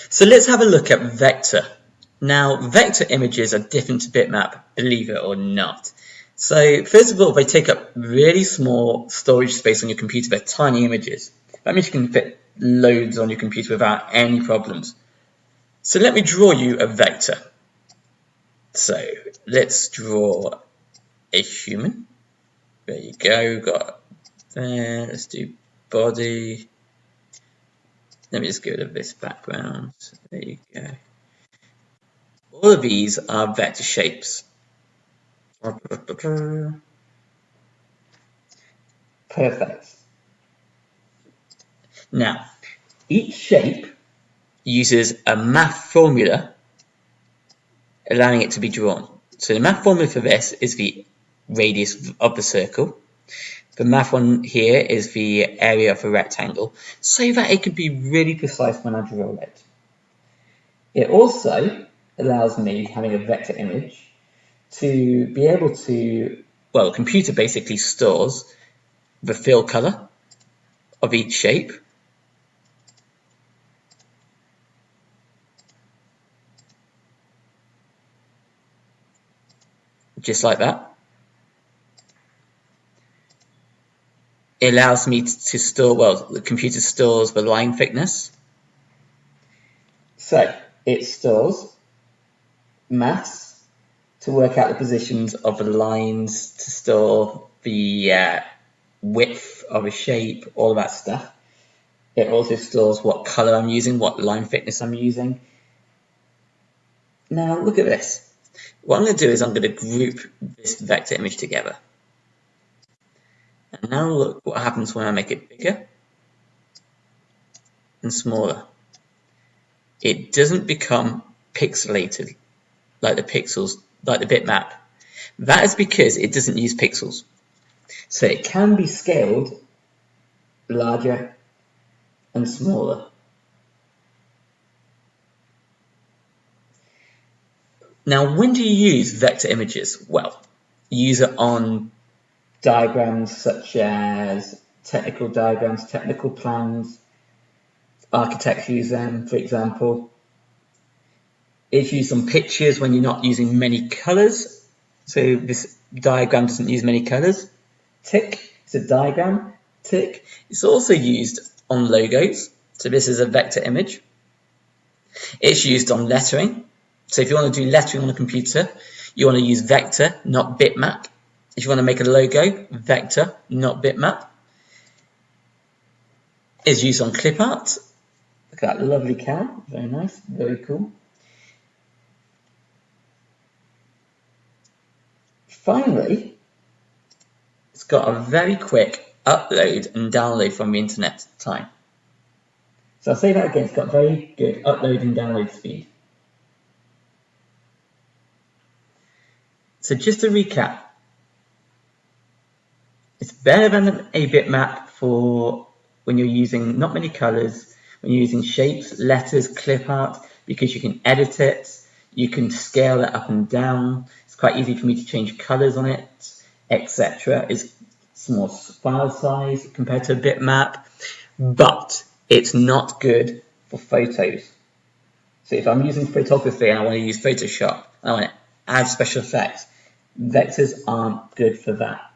So let's have a look at vector. Now, vector images are different to bitmap, believe it or not. So first of all, they take up really small storage space on your computer. They're tiny images. That means you can fit loads on your computer without any problems. So let me draw you a vector. So let's draw a human. There you go, got there. Let's do body. Let me just get rid of this background. There you go. All of these are vector shapes. Perfect. Now, each shape uses a math formula allowing it to be drawn. So the math formula for this is the radius of the circle. The math one here is the area of a rectangle, so that it can be really precise when I draw it. It also allows me, having a vector image, to be able to, well, the computer basically stores the fill color of each shape. Just like that. It allows me to store, well, the computer stores the line thickness. So it stores maths to work out the positions of the lines, to store the width of a shape, all of that stuff. It also stores what color I'm using, what line thickness I'm using. Now look at this. What I'm going to do is I'm going to group this vector image together. And now look what happens when I make it bigger and smaller. It doesn't become pixelated like the pixels, like the bitmap. That is because it doesn't use pixels. So it can be scaled larger and smaller. Now, when do you use vector images? Well, you use it on diagrams such as technical diagrams, technical plans. Architects use them, for example. It's used on pictures when you're not using many colors. So this diagram doesn't use many colors. Tick, it's a diagram. Tick. It's also used on logos. So this is a vector image. It's used on lettering. So if you want to do lettering on a computer, you want to use vector, not bitmap. If you want to make a logo, vector, not bitmap. It's used on clip art. Look at that lovely cow. Very nice, very cool. Finally, it's got a very quick upload and download from the internet time. So I'll say that again, it's got very good upload and download speed. So just to recap, it's better than a bitmap for when you're using not many colors, when you're using shapes, letters, clip art, because you can edit it, you can scale it up and down. It's quite easy for me to change colors on it, etc. It's small file size compared to a bitmap, but it's not good for photos. So if I'm using photography and I want to use Photoshop and I want to add special effects, vectors aren't good for that.